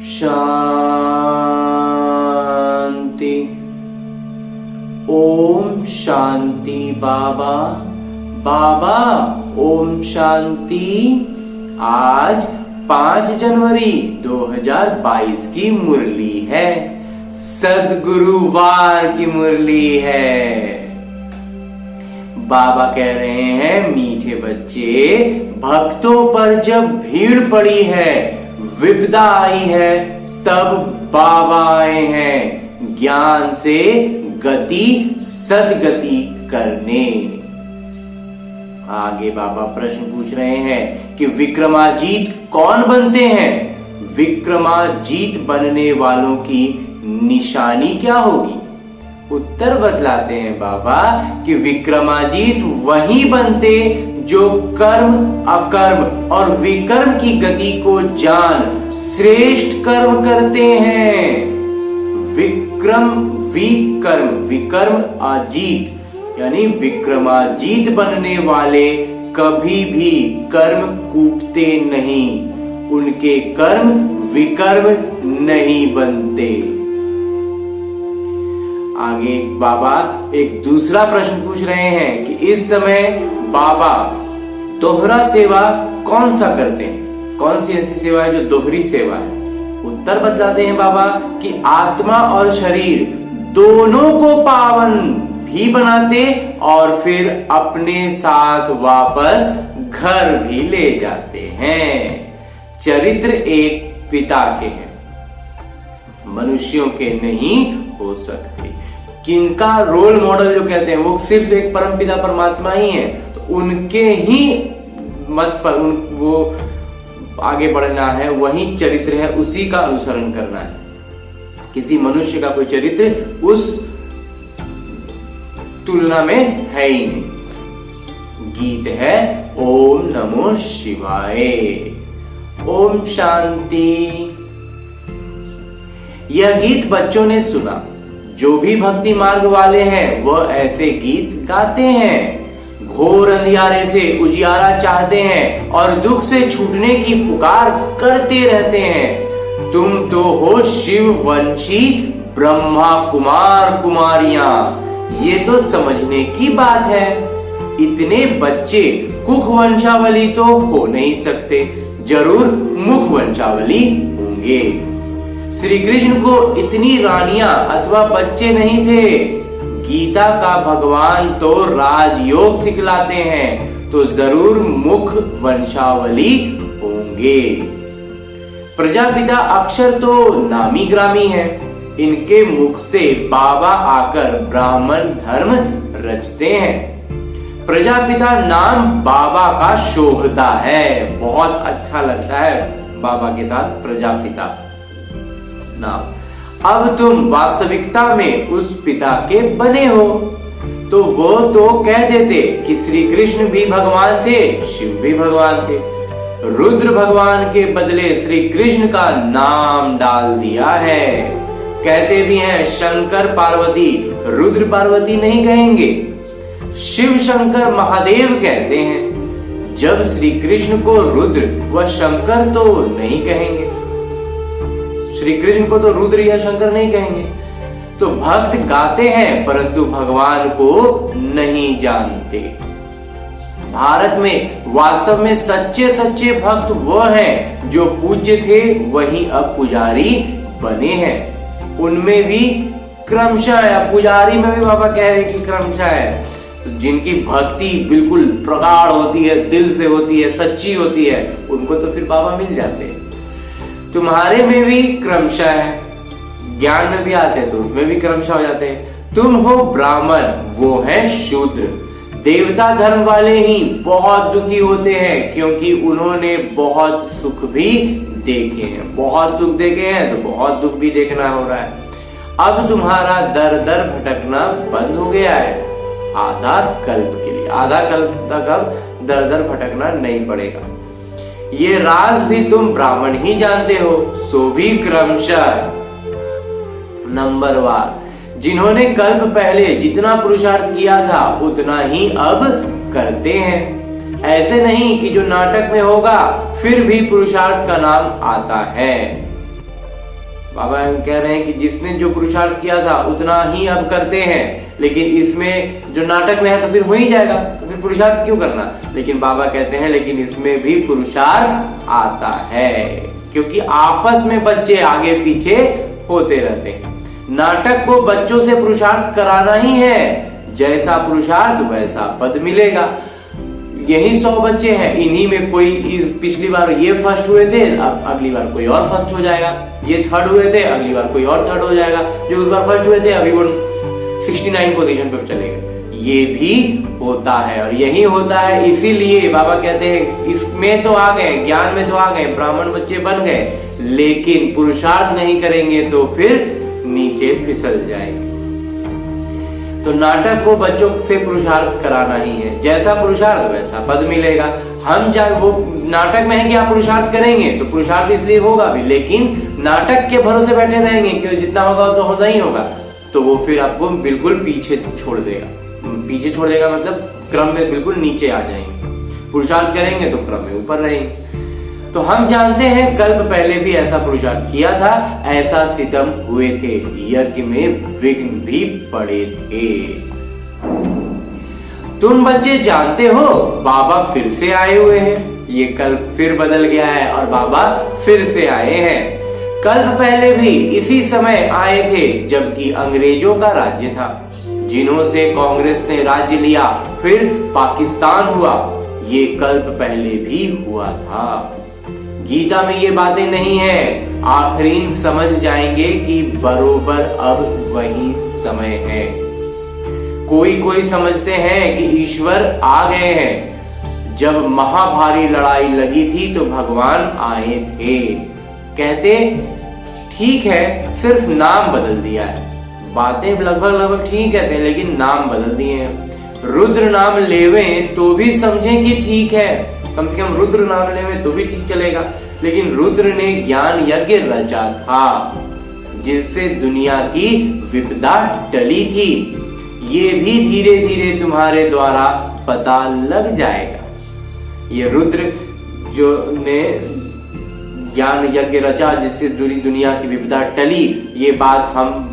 शांति। ओम शांति। बाबा बाबा ओम शांति। आज 5 जनवरी 2022 की मुरली है, सद्गुरुवार की मुरली है। बाबा कह रहे हैं, मीठे बच्चे, भक्तों पर जब भीड़ पड़ी है, विपदा आई है, तब बाबा आए हैं ज्ञान से गति सदगति करने। आगे बाबा प्रश्न पूछ रहे हैं कि विक्रमाजीत कौन बनते हैं? विक्रमाजीत बनने वालों की निशानी क्या होगी? उत्तर बतलाते हैं बाबा कि विक्रमाजीत वही बनते जो कर्म, अकर्म और विकर्म की गति को जान श्रेष्ठ कर्म करते हैं। विकर्म अजीत यानी विक्रमाजीत बनने वाले कभी भी कर्म कूटते नहीं, उनके कर्म विकर्म नहीं बनते। आगे बाबा एक दूसरा प्रश्न पूछ रहे हैं कि इस समय बाबा दोहरा सेवा कौन सा करते हैं? कौन सी ऐसी सेवा है जो दोहरी सेवा है? उत्तर बतलाते हैं बाबा कि आत्मा और शरीर दोनों को पावन भी बनाते और फिर अपने साथ वापस घर भी ले जाते हैं। चरित्र एक पिता के हैं, मनुष्यों के नहीं हो सकते। किनका रोल मॉडल जो कहते हैं वो सिर्फ एक परमपिता परमात्मा ही है, तो उनके ही मत पर वो आगे बढ़ना है, वही चरित्र है, उसी का अनुसरण करना है। किसी मनुष्य का कोई चरित्र उस तुलना में है ही नहीं। गीत है ओम नमो शिवाय। ओम शांति। यह गीत बच्चों ने सुना। जो भी भक्ति मार्ग वाले हैं वह ऐसे गीत गाते हैं। घोर अंधियारे से उजियारा चाहते हैं और दुख से छूटने की पुकार करते रहते हैं। तुम तो हो शिव वंशी ब्रह्मा कुमार कुमारियां, ये तो समझने की बात है। इतने बच्चे कुख वंशावली तो हो नहीं सकते, जरूर मुख वंशावली होंगे। श्री कृष्ण को इतनी रानियां अथवा बच्चे नहीं थे। गीता का भगवान तो राजयोग सिखलाते हैं, तो जरूर मुख वंशावली होंगे। प्रजापिता अक्षर तो नामी ग्रामी है, इनके मुख से बाबा आकर ब्राह्मण धर्म रचते हैं। प्रजापिता नाम बाबा का शोभता है, बहुत अच्छा लगता है बाबा के साथ प्रजापिता नाम। अब तुम वास्तविकता में उस पिता के बने हो, तो वो तो कह देते कि श्री कृष्ण भी भगवान थे, शिव भी भगवान थे। रुद्र भगवान के बदले श्री कृष्ण का नाम डाल दिया है। कहते भी हैं शंकर पार्वती, रुद्र पार्वती नहीं कहेंगे, शिव शंकर महादेव कहते हैं। जब श्री कृष्ण को रुद्र व शंकर तो नहीं कहेंगे, श्री कृष्ण को तो रुद्र या शंकर नहीं कहेंगे। तो भक्त गाते हैं परंतु भगवान को नहीं जानते। भारत में वास्तव में सच्चे सच्चे भक्त वो हैं जो पूज्य थे, वही अब पुजारी बने हैं। उनमें भी क्रमशः है, पुजारी में भी बाबा कह रहे कि क्रमशः है। तो जिनकी भक्ति बिल्कुल प्रगाढ़ होती है, दिल से होती है, सच्ची होती है, उनको तो फिर बाबा मिल जाते हैं। तुम्हारे में भी क्रमशः है, ज्ञान में भी आते हैं तो उसमें भी क्रमशः हो जाते हैं। तुम हो ब्राह्मण, वो है शूद्र। देवता धर्म वाले ही बहुत दुखी होते हैं, क्योंकि उन्होंने बहुत सुख भी देखे हैं। बहुत सुख देखे हैं तो बहुत दुख भी देखना हो रहा है। अब तुम्हारा दर दर भटकना बंद हो गया है, आधा कल्प के लिए। आधा कल्प तक अब दर दर भटकना नहीं पड़ेगा। ये राज भी तुम ब्राह्मण ही जानते हो, सो भी क्रमशः नंबरवार। जिन्होंने कल्प पहले जितना पुरुषार्थ किया था उतना ही अब करते हैं। ऐसे नहीं कि जो नाटक में होगा फिर भी पुरुषार्थ का नाम आता है। बाबा कह रहे हैं कि जिसने जो पुरुषार्थ किया था उतना ही अब करते हैं, लेकिन इसमें जो नाटक में है तो फिर हो ही जाएगा, तो फिर पुरुषार्थ क्यों करना। लेकिन बाबा कहते हैं लेकिन इसमें भी पुरुषार्थ आता है, क्योंकि आपस में बच्चे आगे पीछे होते रहते हैं। नाटक को बच्चों से पुरुषार्थ कराना ही है, जैसा पुरुषार्थ वैसा पद मिलेगा। यही 100 बच्चे हैं, इन्हीं में कोई पिछली बार ये फर्स्ट हुए थे, अब अगली बार कोई और फर्स्ट हो जाएगा। ये थर्ड हुए थे, अगली बार कोई और थर्ड हो जाएगा। जो उस बार फर्स्ट हुए थे अभी वो 69 पोजीशन पर चलेगा। ये भी होता है और यही होता है। इसीलिए बाबा कहते हैं इसमें तो आ गए, ज्ञान में तो आ गए, ब्राह्मण बच्चे बन गए, लेकिन पुरुषार्थ नहीं करेंगे तो फिर नीचे फिसल जाएंगे। तो नाटक को बच्चों से पुरुषार्थ कराना ही है, जैसा पुरुषार्थ वैसा पद मिलेगा। हम चाहे वो नाटक में है कि आप पुरुषार्थ करेंगे तो पुरुषार्थ इसलिए होगा भी, लेकिन नाटक के भरोसे बैठे रहेंगे कि जितना होगा तो होना ही होगा, तो वो फिर आपको बिल्कुल पीछे छोड़ देगा। पीछे छोड़ देगा मतलब क्रम में बिल्कुल नीचे आ जाएंगे। पुरुषार्थ करेंगे तो क्रम में ऊपर रहेंगे। तो हम जानते हैं कल्प पहले भी ऐसा पुरुषार्थ किया था, ऐसा सितम हुए थे, यज्ञ में विघ्न भी पड़े थे। तुम बच्चे जानते हो बाबा फिर से आए हुए हैं। ये कल्प फिर बदल गया है और बाबा फिर से आए हैं। कल्प पहले भी इसी समय आए थे जबकि अंग्रेजों का राज्य था, जिन्हों से कांग्रेस ने राज्य लिया, फिर पाकिस्तान हुआ। ये कल्प पहले भी हुआ था। गीता में ये बातें नहीं है, आखिरीन समझ जाएंगे कि बरोबर अब वही समय है। कोई समझते हैं कि ईश्वर आ गए हैं। जब महाभारी लड़ाई लगी थी तो भगवान आए थे। कहते ठीक है, सिर्फ नाम बदल दिया है। बातें लगभग ठीक कहते हैं, लेकिन नाम बदल दिए हैं। रुद्र नाम लेवे तो भी समझें कि ठीक है, कम से कम रुद्र नाम लेवे तो भी ठीक चलेगा। लेकिन रुद्र ने ज्ञान यज्ञ रचा था, जिससे दुनिया की विपदा टली थी। ये भी धीरे धीरे तुम्हारे द्वारा पता लग जाएगा। ये रुद्र जो ने ज्ञान यज्ञ रचा, जिससे दुनिया की विपदा टली, ये बात हम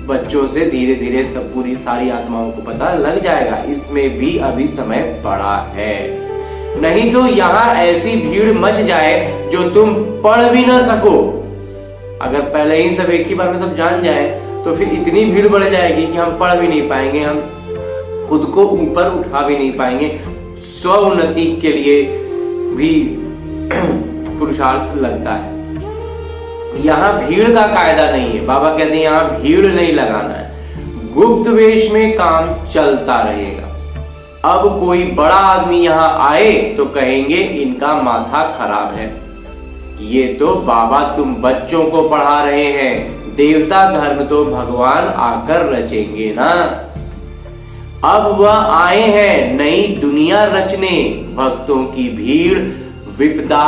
बच्चों से धीरे धीरे सब पूरी सारी आत्माओं को पता लग जाएगा। इसमें भी अभी समय पड़ा है, नहीं तो यहाँ ऐसी भीड़ मच जाए जो तुम पढ़ भी ना सको। अगर पहले ही सब एक ही बार में सब जान जाए तो फिर इतनी भीड़ बढ़ जाएगी कि हम पढ़ भी नहीं पाएंगे, हम खुद को ऊपर उठा भी नहीं पाएंगे। स्व उन्नति के लिए भी पुरुषार्थ लगता है। यहाँ भीड़ का कायदा नहीं है। बाबा कहते हैं यहाँ भीड़ नहीं लगाना है, गुप्त वेश में काम चलता रहेगा। अब कोई बड़ा आदमी यहाँ आए तो कहेंगे इनका माथा खराब है। ये तो बाबा तुम बच्चों को पढ़ा रहे हैं, देवता धर्म तो भगवान आकर रचेंगे ना। अब वह आए हैं नई दुनिया रचने, भक्तों की भीड़ विपदा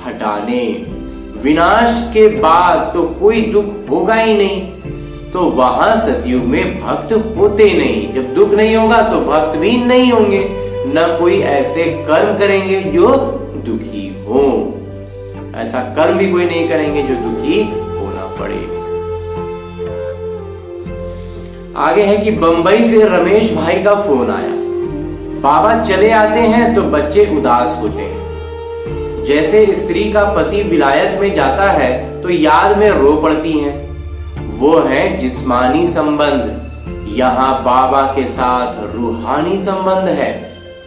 हटाने। विनाश के बाद तो कोई दुख होगा ही नहीं, तो वहां सतयुग में भक्त होते नहीं। जब दुख नहीं होगा तो भक्त भी नहीं होंगे, न कोई ऐसे कर्म करेंगे जो दुखी हो। ऐसा कर्म भी कोई नहीं करेंगे जो दुखी होना पड़े। आगे है कि बंबई से रमेश भाई का फोन आया। बाबा चले आते हैं तो बच्चे उदास होते हैं। जैसे स्त्री का पति विलायत में जाता है तो याद में रो पड़ती हैं। वो है जिस्मानी संबंध, यहाँ बाबा के साथ रूहानी संबंध है।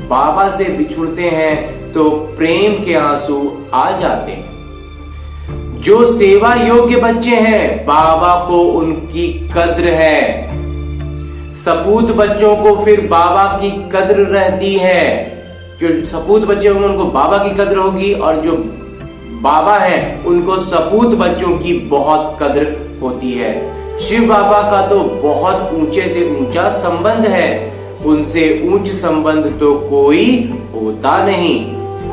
बाबा से बिछुड़ते हैं तो प्रेम के आंसू आ जाते हैं। जो सेवा योग्य बच्चे हैं बाबा को उनकी कद्र है। सपूत बच्चों को फिर बाबा की कद्र रहती है। जो सपूत बच्चे होंगे उनको बाबा की कद्र होगी, और जो बाबा हैं उनको सपूत बच्चों की बहुत कद्र होती है। शिव बाबा का तो बहुत ऊंचे से ऊंचा संबंध है, उनसे ऊंच संबंध तो कोई होता नहीं।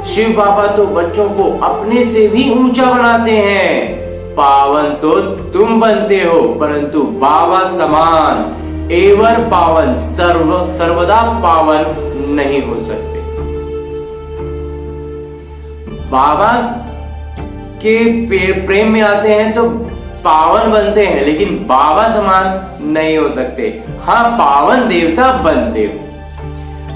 शिव बाबा तो बच्चों को अपने से भी ऊंचा बनाते हैं। पावन तो तुम बनते हो, परंतु बाबा समान एवर पावन सर्वदा पावन नहीं हो सकते। बाबा के प्रेम में आते हैं तो पावन बनते हैं, लेकिन बाबा समान नहीं हो सकते। हाँ, पावन देवता बनते हो।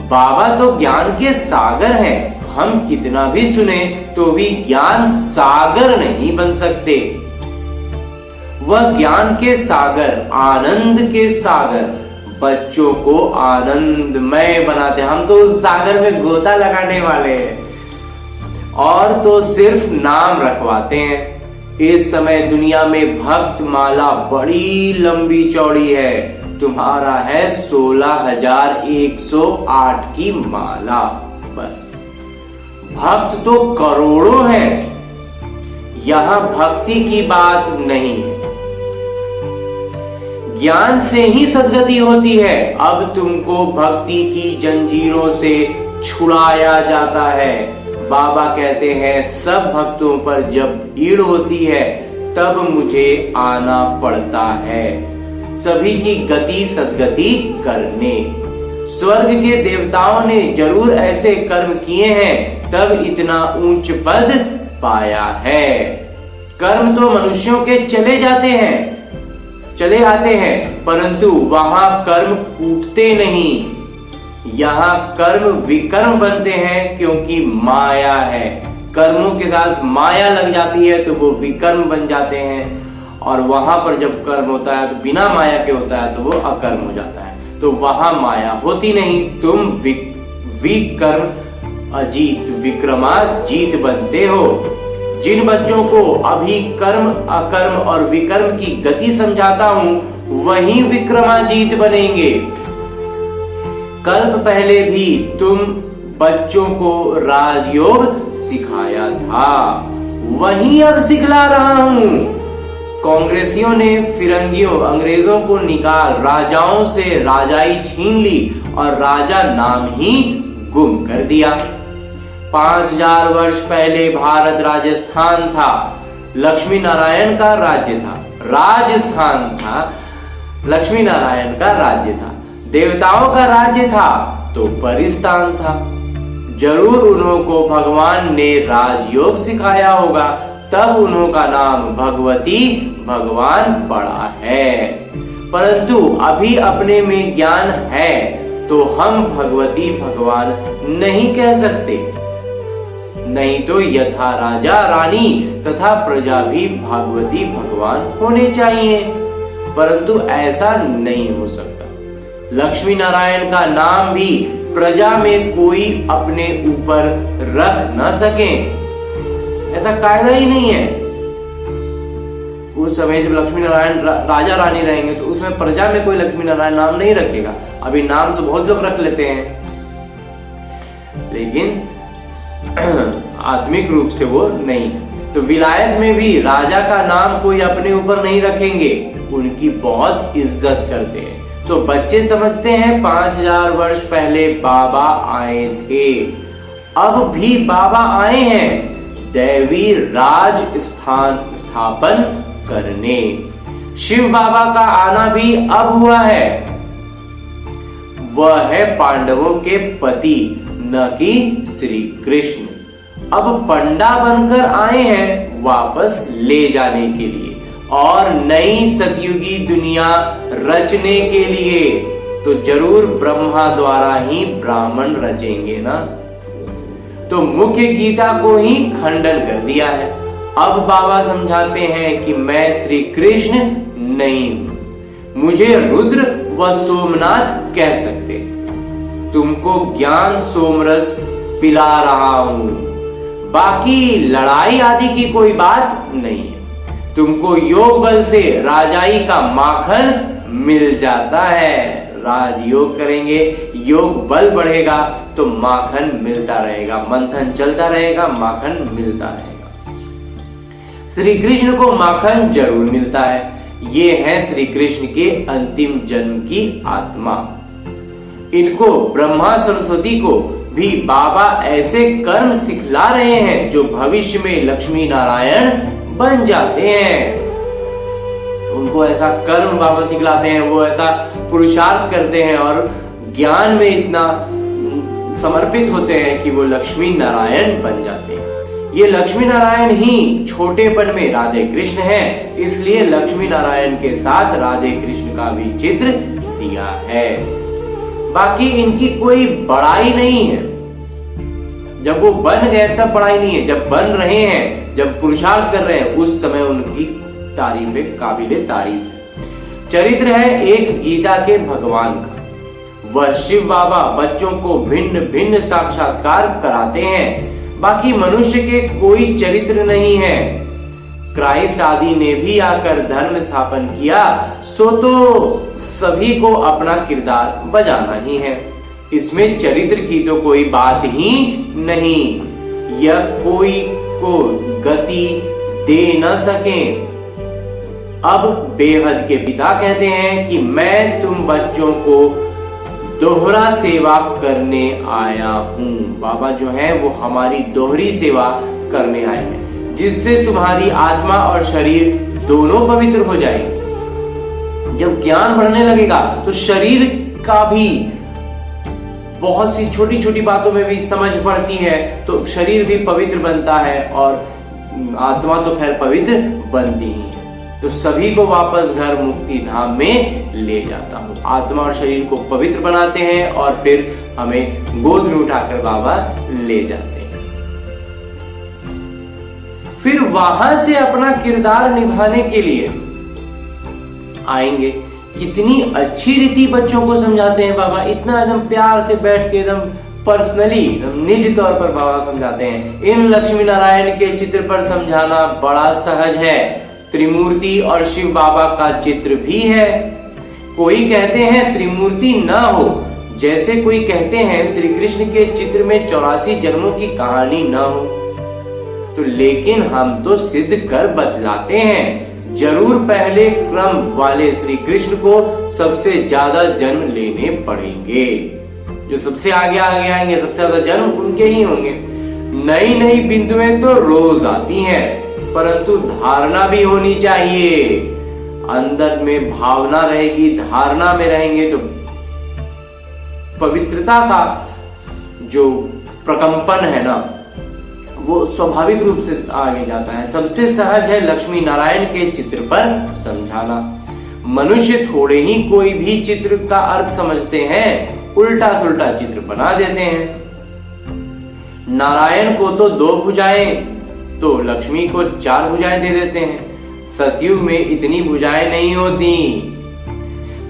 बाबा तो ज्ञान के सागर हैं। हम कितना भी सुने तो भी ज्ञान सागर नहीं बन सकते। वह ज्ञान के सागर, आनंद के सागर बच्चों को आनंदमय बनाते हैं। हम तो उस सागर में गोता लगाने वाले हैं और तो सिर्फ नाम रखवाते हैं। इस समय दुनिया में भक्त माला बड़ी लंबी चौड़ी है। तुम्हारा है 16,108 की माला बस। भक्त तो करोड़ों हैं। यहां भक्ति की बात नहीं है। ज्ञान से ही सद्गति होती है। अब तुमको भक्ति की जंजीरों से छुड़ाया जाता है। बाबा कहते हैं सब भक्तों पर जब ईड़ होती है तब मुझे आना पड़ता है, सभी की गति सद्गति करने। स्वर्ग के देवताओं ने जरूर ऐसे कर्म किए हैं तब इतना ऊंच पद पाया है। कर्म तो मनुष्यों के चले जाते हैं, चले आते हैं, परंतु वहां कर्म कूटते नहीं। यहाँ कर्म विकर्म बनते हैं क्योंकि माया है। कर्मों के साथ माया लग जाती है तो वो विकर्म बन जाते हैं, और वहां पर जब कर्म होता है तो बिना माया के होता है तो वो अकर्म हो जाता है। तो वहां माया होती नहीं। तुम विकर्म अजीत विक्रमाजीत बनते हो। जिन बच्चों को अभी कर्म अकर्म और विकर्म की गति समझाता हूं वही विक्रमाजीत बनेंगे। कल्प पहले भी तुम बच्चों को राजयोग सिखाया था, वही अब सिखला रहा हूं। कांग्रेसियों ने फिरंगियों अंग्रेजों को निकाल राजाओं से राजाई छीन ली और राजा नाम ही गुम कर दिया। 5000 वर्ष पहले भारत राजस्थान था, लक्ष्मी नारायण का राज्य था। राजस्थान था, लक्ष्मी नारायण का राज्य था। देवताओं का राज्य था तो परिस्तान था। जरूर उन्हों को भगवान ने राजयोग सिखाया होगा, तब उन्हों का नाम भगवती भगवान पड़ा है। परंतु अभी अपने में ज्ञान है तो हम भगवती भगवान नहीं कह सकते। नहीं तो यथा राजा रानी तथा प्रजा भी भगवती भगवान होने चाहिए, परंतु ऐसा नहीं हो सकता। लक्ष्मी नारायण का नाम भी प्रजा में कोई अपने ऊपर रख न सके, ऐसा कायदा ही नहीं है। उस समय जब लक्ष्मी नारायण राजा रानी रहेंगे तो उसमें प्रजा में कोई लक्ष्मी नारायण नाम नहीं रखेगा। अभी नाम तो बहुत लोग रख लेते हैं, लेकिन आत्मिक रूप से वो नहीं। तो विलायत में भी राजा का नाम कोई अपने ऊपर नहीं रखेंगे, उनकी बहुत इज्जत करते हैं। तो बच्चे समझते हैं 5000 वर्ष पहले बाबा आए थे, अब भी बाबा आए हैं दैवी राज स्थापन करने। शिव बाबा का आना भी अब हुआ है। वह है पांडवों के पति, न कि श्री कृष्ण। अब पंडा बनकर आए हैं वापस ले जाने के लिए और नई सतयुगी दुनिया रचने के लिए। तो जरूर ब्रह्मा द्वारा ही ब्राह्मण रचेंगे ना। तो मुख्य गीता को ही खंडन कर दिया है। अब बाबा समझाते हैं कि मैं श्री कृष्ण नहीं हूं, मुझे रुद्र व सोमनाथ कह सकते। तुमको ज्ञान सोमरस पिला रहा हूं, बाकी लड़ाई आदि की कोई बात नहीं है। तुमको योग बल से राजाई का माखन मिल जाता है। राजयोग करेंगे, योग बल बढ़ेगा तो माखन मिलता रहेगा, मंथन चलता रहेगा, माखन मिलता रहेगा। श्री कृष्ण को माखन जरूर मिलता है। ये है श्री कृष्ण के अंतिम जन्म की आत्मा। इनको ब्रह्मा सरस्वती को भी बाबा ऐसे कर्म सिखला रहे हैं जो भविष्य में लक्ष्मी नारायण बन जाते हैं। उनको ऐसा कर्म बाबा सिखलाते हैं, वो ऐसा पुरुषार्थ करते हैं और ज्ञान में इतना समर्पित होते हैं कि वो लक्ष्मी नारायण बन जाते हैं। ये लक्ष्मी नारायण ही छोटेपन में राधे कृष्ण हैं, इसलिए लक्ष्मी नारायण के साथ राधे कृष्ण का भी चित्र दिया है। बाकी इनकी कोई बड़ाई नहीं है। जब वो बन गए तब बड़ाई नहीं है, जब बन रहे हैं, जब पुरुषार्थ कर रहे हैं, उस समय उनकी तारीफ काबिले तारीफ है। चरित्र है एक गीता के भगवान का। वह शिव बाबा बच्चों को भिन्न भिन्न साक्षात्कार कराते हैं। बाकी मनुष्य के कोई चरित्र नहीं है। क्राइस्ट आदि ने भी आकर धर्म स्थापन किया, सो तो सभी को अपना किरदार बजाना ही है। इसमें चरित्र की तो कोई बात ही नहीं। यह कोई को गति दे न सके। अब बेहद के पिता कहते हैं कि मैं तुम बच्चों को दोहरा सेवा करने आया हूँ। बाबा जो है वो हमारी दोहरी सेवा करने आए हैं, जिससे तुम्हारी आत्मा और शरीर दोनों पवित्र हो जाएंगे। जब ज्ञान बढ़ने लगेगा तो शरीर का भी बहुत सी छोटी छोटी बातों में भी समझ पड़ती है, तो शरीर भी पवित्र बनता है और आत्मा तो खैर पवित्र बनती ही है। तो सभी को वापस घर मुक्ति धाम में ले जाता हूँ। आत्मा और शरीर को पवित्र बनाते हैं और फिर हमें गोद में उठाकर बाबा ले जाते हैं। फिर वहां से अपना किरदार निभाने के लिए आएंगे। कितनी अच्छी रीति बच्चों को समझाते हैं बाबा, इतना एकदम प्यार से बैठ के एकदम पर्सनली निज तौर पर बाबा समझाते हैं। इन लक्ष्मी नारायण के चित्र पर समझाना बड़ा सहज है। त्रिमूर्ति और शिव बाबा का चित्र भी है। कोई कहते हैं त्रिमूर्ति न हो, जैसे कोई कहते हैं श्री कृष्ण के चित्र में 84 जन्मों की कहानी न हो। तो लेकिन हम तो सिद्ध कर बतलाते हैं, जरूर पहले क्रम वाले श्री कृष्ण को सबसे ज्यादा जन्म लेने पड़ेंगे। जो सबसे आगे आगे आएंगे, सबसे ज्यादा जन्म उनके ही होंगे। नई नई बिंदुएं तो रोज आती हैं, परंतु धारणा भी होनी चाहिए। अंदर में भावना रहेगी, धारणा में रहेंगे तो पवित्रता का जो प्रकंपन है ना, वो स्वाभाविक रूप से आगे जाता है। सबसे सहज है लक्ष्मी नारायण के चित्र पर समझाना। मनुष्य थोड़े ही कोई भी चित्र का अर्थ समझते हैं, उल्टा सुल्टा चित्र बना देते हैं। नारायण को तो 2 भुजाएं, तो लक्ष्मी को 4 भुजाएं दे देते हैं। सतयुग में इतनी भुजाएं नहीं होती।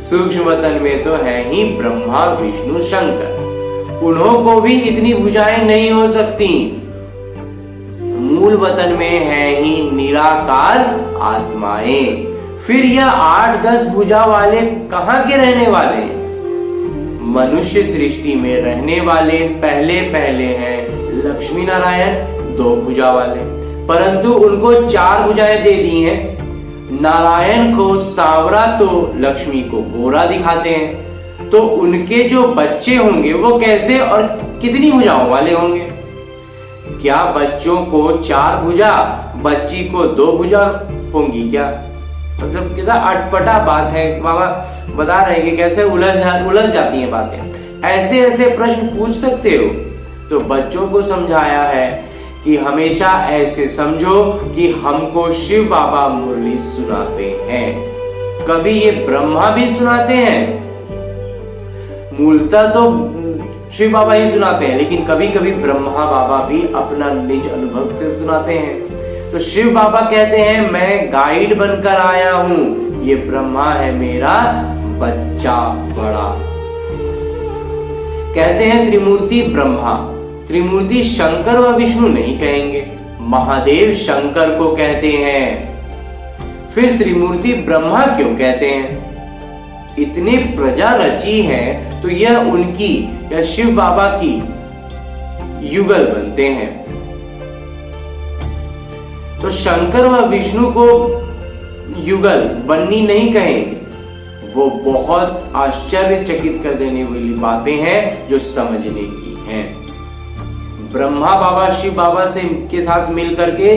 सूक्ष्म वतन में तो है ही ब्रह्मा विष्णु शंकर, उन्हों को भी इतनी भुजाएं नहीं हो सकती। मूल वतन में है ही निराकार आत्माएं। फिर यह 8-10 भुजा वाले कहां के रहने वाले हैं? मनुष्य सृष्टि में रहने वाले पहले पहले हैं लक्ष्मी नारायण 2 भुजा वाले, परंतु उनको 4 भुजाएं दे दी हैं। नारायण को सांवरा तो लक्ष्मी को गोरा दिखाते हैं, तो उनके जो बच्चे होंगे वो कैसे और कितनी भुजाओं वाले होंगे? क्या बच्चों को 4 भुजा, बच्ची को 2 भुजा होंगी क्या? मतलब कितना अटपटा बात है। बाबा बता रहे हैं कि कैसे उलझ जाती हैं बातें। ऐसे ऐसे प्रश्न पूछ सकते हो। तो बच्चों को समझाया है कि हमेशा ऐसे समझो कि हमको शिव बाबा मुरली सुनाते हैं। कभी ये ब्रह्मा भी सुनाते हैं, मूलतः तो शिव बाबा ही सुनाते हैं, लेकिन कभी कभी ब्रह्मा बाबा भी अपना निज अनुभव से सुनाते हैं। तो शिव बाबा कहते हैं मैं गाइड बनकर आया हूं, ये ब्रह्मा है मेरा बच्चा बड़ा। कहते हैं त्रिमूर्ति ब्रह्मा, त्रिमूर्ति शंकर व विष्णु नहीं कहेंगे, महादेव शंकर को कहते हैं। फिर त्रिमूर्ति ब्रह्मा क्यों कहते हैं? इतने प्रजा रची है तो यह उनकी या शिव बाबा की युगल बनते हैं। तो शंकर व विष्णु को युगल बन्नी नहीं कहेंगे। वो बहुत आश्चर्यचकित कर देने वाली बातें हैं जो समझने की हैं। ब्रह्मा बाबा शिव बाबा से के साथ मिल करके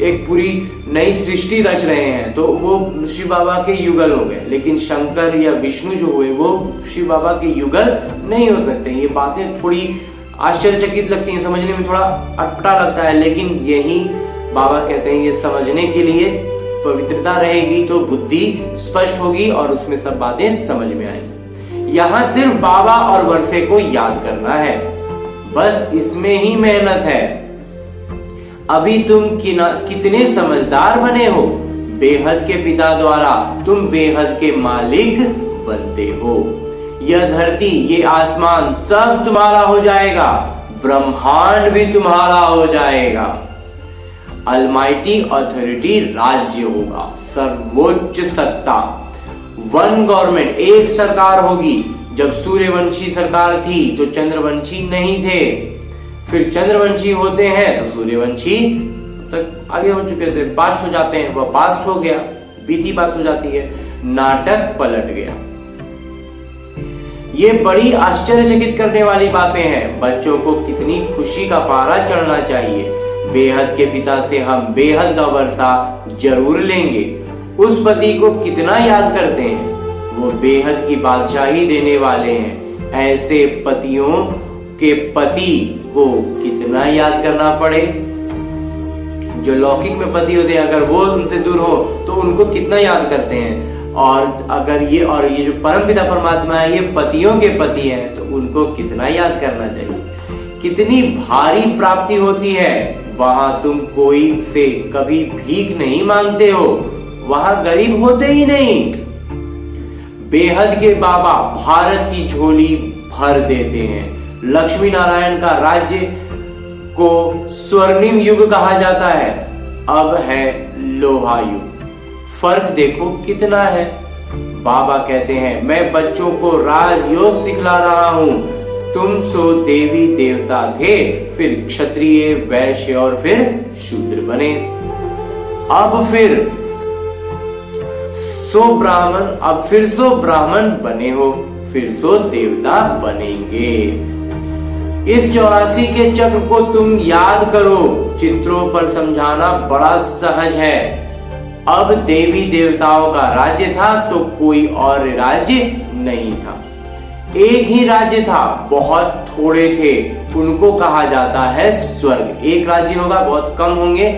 एक पूरी नई सृष्टि रच रहे हैं, तो वो शिव बाबा के युगल हो गए। लेकिन शंकर या विष्णु जो हुए वो शिव बाबा के युगल नहीं हो सकते। ये बातें थोड़ी आश्चर्यचकित लगती हैं, समझने में थोड़ा अटपटा लगता है, लेकिन यही बाबा कहते हैं ये समझने के लिए पवित्रता रहेगी तो बुद्धि स्पष्ट होगी और उसमें सब बातें समझ में आएंगी। यहाँ सिर्फ बाबा और वर्षे को याद करना है, बस इसमें ही मेहनत है। अभी तुम कितने समझदार बने हो, बेहद के पिता द्वारा तुम बेहद के मालिक बनते हो। यह धरती, ये आसमान सब तुम्हारा हो जाएगा, ब्रह्मांड भी तुम्हारा हो जाएगा। अलमाइटी अथॉरिटी राज्य होगा, सर्वोच्च सत्ता, वन गवर्नमेंट, एक सरकार होगी। जब सूर्यवंशी सरकार थी तो चंद्रवंशी नहीं थे, फिर चंद्रवंशी होते हैं तो सूर्यवंशी तक आगे हो चुके थे, पास्ट हो जाते हैं, वह पास्ट हो गया, बीती बात हो जाती है, नाटक पलट गया। ये बड़ी आश्चर्यचकित करने वाली बातें हैं। बच्चों को कितनी खुशी का पारा चढ़ना चाहिए। बेहद के पिता से हम बेहद का वर्षा जरूर लेंगे। उस पति को कितना याद करते हैं, वो बेहद की बादशाही देने वाले हैं। ऐसे पतियों के पति को कितना याद करना पड़े। जो लौकिक में पति होते हैं, अगर वो उनसे दूर हो तो उनको कितना याद करते हैं। और अगर ये जो परमपिता परमात्मा है, ये पतियों के पति हैं, तो उनको कितना याद करना चाहिए। कितनी भारी प्राप्ति होती है। वहां तुम कोई से कभी भीख नहीं मांगते हो, वहां गरीब होते ही नहीं। बेहद के बाबा भारत की झोली भर देते हैं। लक्ष्मी नारायण का राज्य को स्वर्णिम युग कहा जाता है, अब है लोहा युग। फर्क देखो कितना है। बाबा कहते हैं मैं बच्चों को राजयोग सिखला रहा हूं। तुम सो देवी देवता थे, फिर क्षत्रिय, वैश्य और फिर शूद्र बने। अब फिर सो ब्राह्मण बने हो, फिर सो देवता बनेंगे। इस 84 के चक्र को तुम याद करो। चित्रों पर समझाना बड़ा सहज है। अब देवी देवताओं का राज्य था तो कोई और राज्य नहीं था। एक ही राज्य था, बहुत थोड़े थे, उनको कहा जाता है स्वर्ग। एक राज्य होगा, बहुत कम होंगे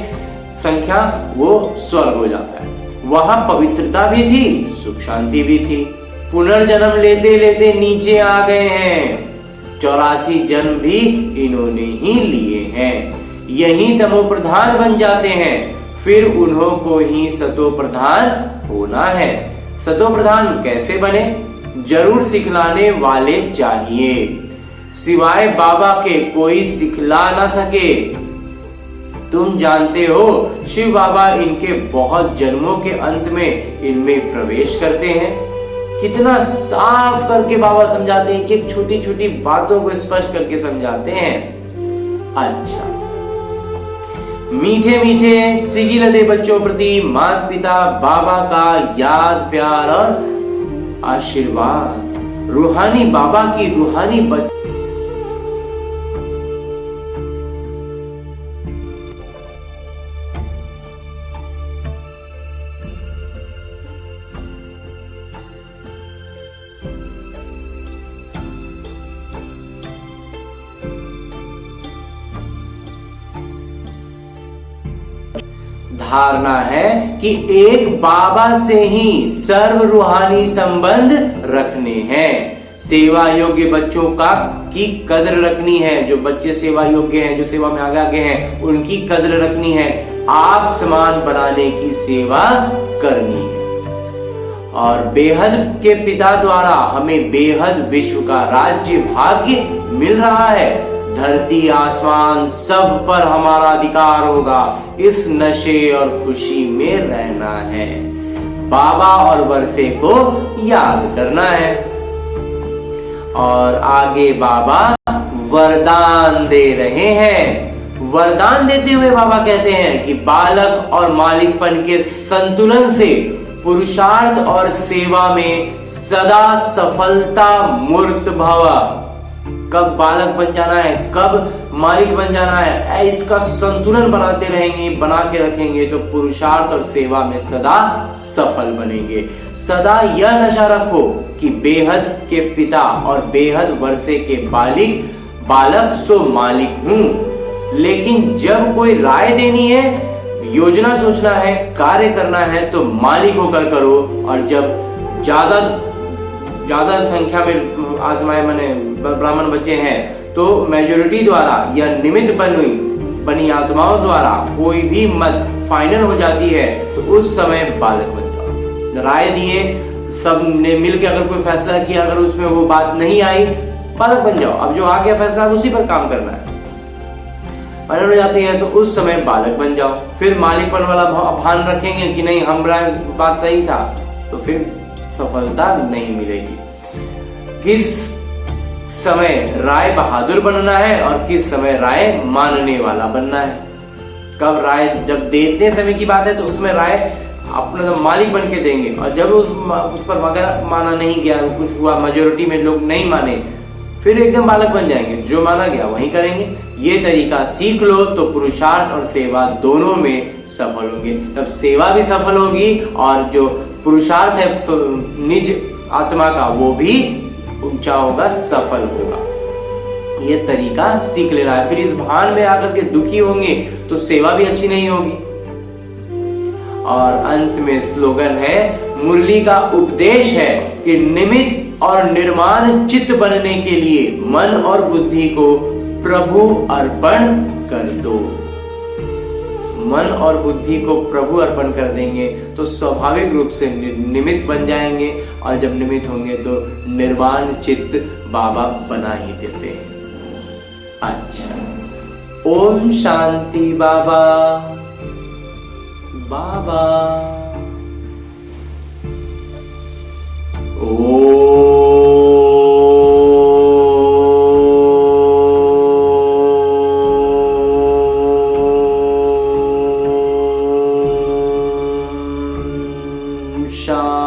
संख्या, वो स्वर्ग हो जाता है। वहां पवित्रता भी थी, सुख शांति भी थी। पुनर्जन्म लेते लेते नीचे आ गए हैं। 84 जन्म भी इन्होंने ही लिए हैं। यही तमो प्रधान बन जाते हैं, फिर उन्हों को ही सतो प्रधान होना है। सतो प्रधान कैसे बने? जरूर सिखलाने वाले चाहिए। सिवाय बाबा के कोई सिखला ना सके। तुम जानते हो शिव बाबा इनके बहुत जन्मों के अंत में इनमें प्रवेश करते हैं। कितना साफ करके बाबा समझाते हैं कि छोटी छोटी बातों को स्पष्ट करके समझाते हैं। अच्छा, मीठे मीठे सिगी लदे बच्चों प्रति माता पिता बाबा का याद, प्यार और आशीर्वाद। रूहानी बाबा की रूहानी धारणा है कि एक बाबा से ही सर्व रूहानी संबंध रखने हैं। सेवा योग्य बच्चों की कदर रखनी है। जो बच्चे सेवा योग्य हैं, जो सेवा में आगे हैं, उनकी कदर रखनी है। आप समान बनाने की सेवा करनी है। और बेहद के पिता द्वारा हमें बेहद विश्व का राज्य भाग्य मिल रहा है। धरती आसमान सब पर हमारा अधिकार होगा। इस नशे और खुशी में रहना है। बाबा और वर्षे को याद करना है। और आगे बाबा वरदान दे रहे हैं। वरदान देते हुए बाबा कहते हैं कि बालक और मालिकपन के संतुलन से पुरुषार्थ और सेवा में सदा सफलता मूर्त भव। कब बालक बन जाना है, कब मालिक बन जाना है, इसका संतुलन बनाते रहेंगे, बना के रखेंगे तो पुरुषार्थ और सेवा में सदा सफल बनेंगे। सदा यह नशा रखो कि बेहद के पिता और बेहद वर्षे के बालक सो मालिक हूं। लेकिन जब कोई राय देनी है, योजना सोचना है, कार्य करना है तो मालिक होकर करो। और जब ज्यादा संख्या में आत्माएं माने ब्राह्मण बच्चे हैं तो मेजोरिटी द्वारा या निमित्त बनी आत्माओं द्वारा कोई भी मत फाइनल हो जाती है तो उस समय बालक बन जाओ। राय दिए, सब ने मिलकर अगर कोई फैसला किया, अगर उसमें वो बात नहीं आई, बालक बन जाओ। अब जो आ गया फैसला उसी पर काम करना है। फाइनल हो जाती है तो उस समय बालक बन जाओ। फिर मालिकपन वाला भान रखेंगे कि नहीं हमारा बात सही था, तो फिर सफलता नहीं मिलेगी। किस समय राय बहादुर बनना है और किस समय राय मानने वाला बनना है। कब राय, जब देते समय की बात है तो उसमें राय अपना मालिक बन के देंगे, और जब उस पर मगर माना नहीं गया, कुछ हुआ, मेजोरिटी में लोग नहीं माने, फिर एकदम बालक बन जाएंगे, जो माना गया वही करेंगे। ये तरीका सीख लो तो पुरुषार्थ और सेवा दोनों में सफल होंगे। तब सेवा भी सफल होगी और जो पुरुषार्थ है निज आत्मा का वो भी ऊंचा होगा, सफल होगा। ये तरीका सीख लेना है। फिर इस भान में आकर के दुखी होंगे तो सेवा भी अच्छी नहीं होगी। और अंत में स्लोगन है, मुरली का उपदेश है कि निमित्त और निर्माण चित्त बनने के लिए मन और बुद्धि को प्रभु अर्पण कर दो। मन और बुद्धि को प्रभु अर्पण कर देंगे तो स्वाभाविक रूप से निमित्त बन जाएंगे, और जब निमित्त होंगे तो निर्वाण चित्त बाबा बना ही देते हैं। अच्छा, ओम शांति बाबा। बाबा शांति।